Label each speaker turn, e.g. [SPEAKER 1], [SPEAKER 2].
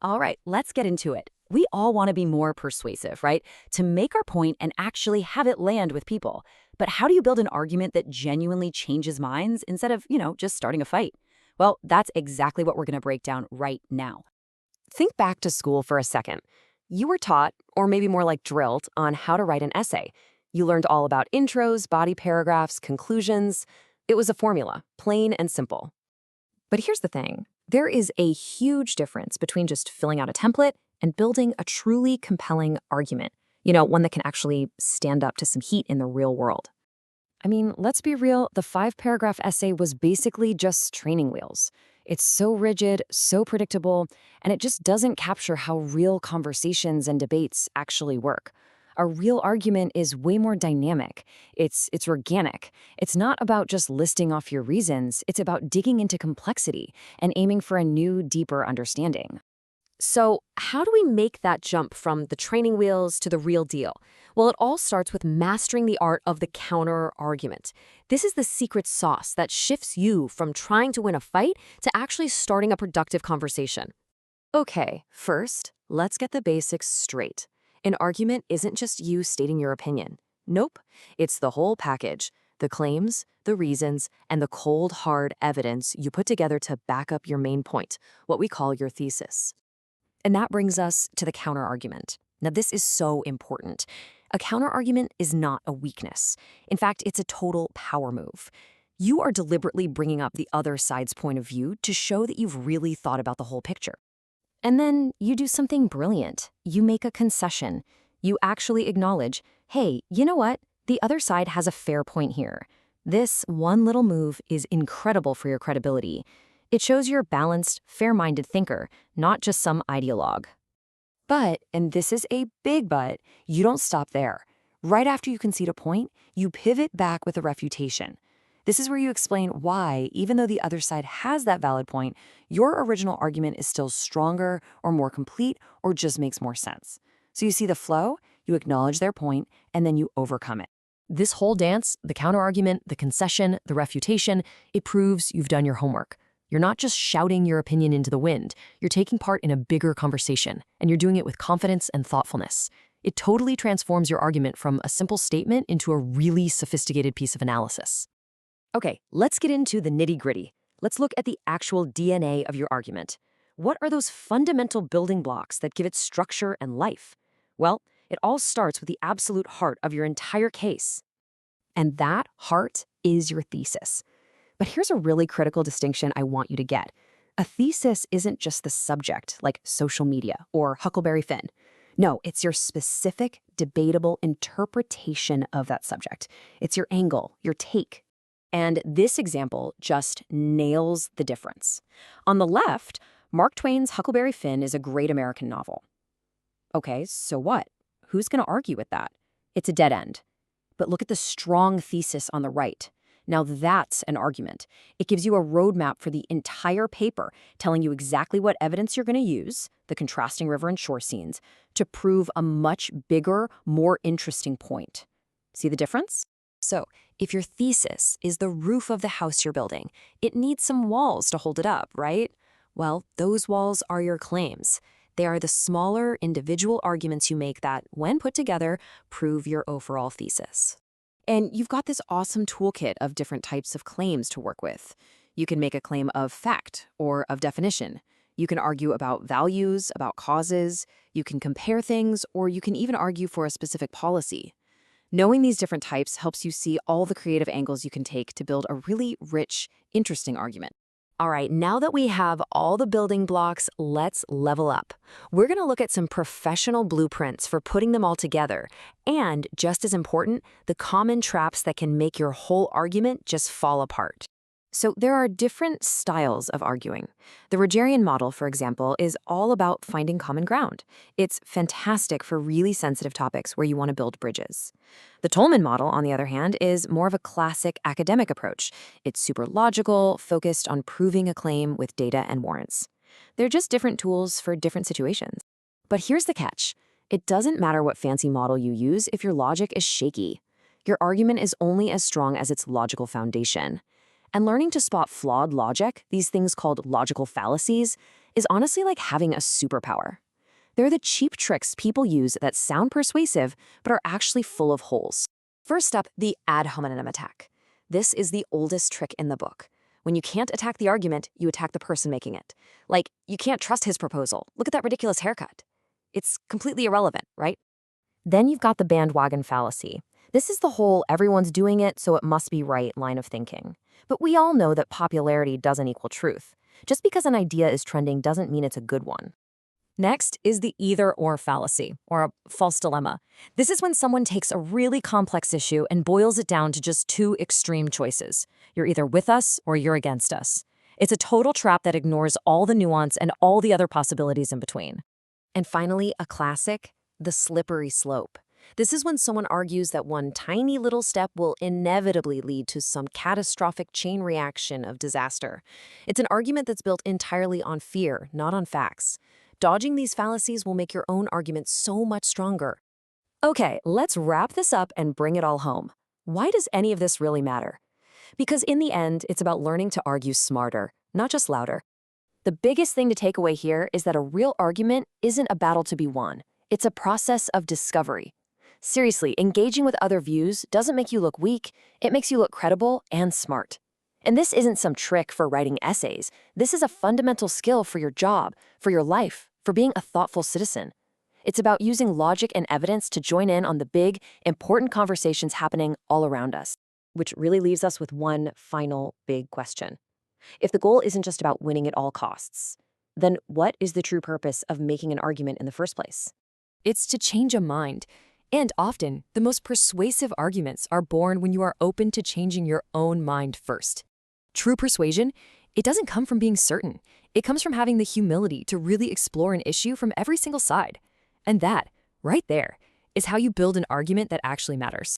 [SPEAKER 1] All right, let's get into it. We all want to be more persuasive, right? To make our point and actually have it land with people. But how do you build an argument that genuinely changes minds instead of, just starting a fight? Well, that's exactly what we're going to break down right now.
[SPEAKER 2] Think back to school for a second. You were taught, or maybe more like drilled, on how to write an essay. You learned all about intros, body paragraphs, conclusions. It was a formula, plain and simple. But here's the thing. There is a huge difference between just filling out a template and building a truly compelling argument. One that can actually stand up to some heat in the real world. I mean, let's be real, the 5-paragraph essay was basically just training wheels. It's so rigid, so predictable, and it just doesn't capture how real conversations and debates actually work. A real argument is way more dynamic. It's organic. It's not about just listing off your reasons. It's about digging into complexity and aiming for a new, deeper understanding. So, how do we make that jump from the training wheels to the real deal? Well, it all starts with mastering the art of the counter-argument. This is the secret sauce that shifts you from trying to win a fight to actually starting a productive conversation. Okay, first, let's get the basics straight. An argument isn't just you stating your opinion. Nope, it's the whole package. The claims, the reasons, and the cold, hard evidence you put together to back up your main point, what we call your thesis. And that brings us to the counterargument. Now, this is so important. A counterargument is not a weakness. In fact, it's a total power move. You are deliberately bringing up the other side's point of view to show that you've really thought about the whole picture. And then you do something brilliant. You make a concession. You actually acknowledge, hey, you know what? The other side has a fair point here. This one little move is incredible for your credibility. It shows you're a balanced, fair-minded thinker, not just some ideologue. But, and this is a big but, you don't stop there. Right after you concede a point, you pivot back with a refutation. This is where you explain why, even though the other side has that valid point, your original argument is still stronger or more complete or just makes more sense. So you see the flow, you acknowledge their point, and then you overcome it. This whole dance, the counterargument, the concession, the refutation, it proves you've done your homework. You're not just shouting your opinion into the wind. You're taking part in a bigger conversation, and you're doing it with confidence and thoughtfulness. It totally transforms your argument from a simple statement into a really sophisticated piece of analysis. Okay, let's get into the nitty-gritty. Let's look at the actual DNA of your argument. What are those fundamental building blocks that give it structure and life? Well, it all starts with the absolute heart of your entire case. And that heart is your thesis. But here's a really critical distinction I want you to get. A thesis isn't just the subject, like social media or Huckleberry Finn. No, it's your specific, debatable interpretation of that subject. It's your angle, your take. And this example just nails the difference. On the left, Mark Twain's Huckleberry Finn is a great American novel. Okay, so what? Who's going to argue with that? It's a dead end. But look at the strong thesis on the right. Now that's an argument. It gives you a roadmap for the entire paper, telling you exactly what evidence you're going to use, the contrasting river and shore scenes, to prove a much bigger, more interesting point. See the difference? So, if your thesis is the roof of the house you're building, it needs some walls to hold it up, right? Well, those walls are your claims. They are the smaller, individual arguments you make that, when put together, prove your overall thesis. And you've got this awesome toolkit of different types of claims to work with. You can make a claim of fact or of definition. You can argue about values, about causes. You can compare things, or you can even argue for a specific policy. Knowing these different types helps you see all the creative angles you can take to build a really rich, interesting argument. All right, now that we have all the building blocks, let's level up. We're going to look at some professional blueprints for putting them all together, and, just as important, the common traps that can make your whole argument just fall apart. So there are different styles of arguing. The Rogerian model, for example, is all about finding common ground. It's fantastic for really sensitive topics where you want to build bridges. The Tolman model, on the other hand, is more of a classic academic approach. It's super logical, focused on proving a claim with data and warrants. They're just different tools for different situations. But here's the catch. It doesn't matter what fancy model you use if your logic is shaky. Your argument is only as strong as its logical foundation. And learning to spot flawed logic, these things called logical fallacies, is honestly like having a superpower. They're the cheap tricks people use that sound persuasive but are actually full of holes. First up, the ad hominem attack. This is the oldest trick in the book. When you can't attack the argument, you attack the person making it. Like, you can't trust his proposal. Look at that ridiculous haircut. It's completely irrelevant, right? Then you've got the bandwagon fallacy. This is the whole everyone's doing it, so it must be right line of thinking. But we all know that popularity doesn't equal truth. Just because an idea is trending doesn't mean it's a good one. Next is the either-or fallacy, or a false dilemma. This is when someone takes a really complex issue and boils it down to just two extreme choices. You're either with us or you're against us. It's a total trap that ignores all the nuance and all the other possibilities in between. And finally, a classic, the slippery slope. This is when someone argues that one tiny little step will inevitably lead to some catastrophic chain reaction of disaster. It's an argument that's built entirely on fear, not on facts. Dodging these fallacies will make your own argument so much stronger. Okay, let's wrap this up and bring it all home. Why does any of this really matter? Because in the end, it's about learning to argue smarter, not just louder. The biggest thing to take away here is that a real argument isn't a battle to be won. It's a process of discovery. Seriously, engaging with other views doesn't make you look weak, it makes you look credible and smart. And this isn't some trick for writing essays. This is a fundamental skill for your job, for your life, for being a thoughtful citizen. It's about using logic and evidence to join in on the big, important conversations happening all around us. Which really leaves us with one final big question. If the goal isn't just about winning at all costs, then what is the true purpose of making an argument in the first place? It's to change a mind. And often, the most persuasive arguments are born when you are open to changing your own mind first. True persuasion, it doesn't come from being certain. It comes from having the humility to really explore an issue from every single side. And that, right there, is how you build an argument that actually matters.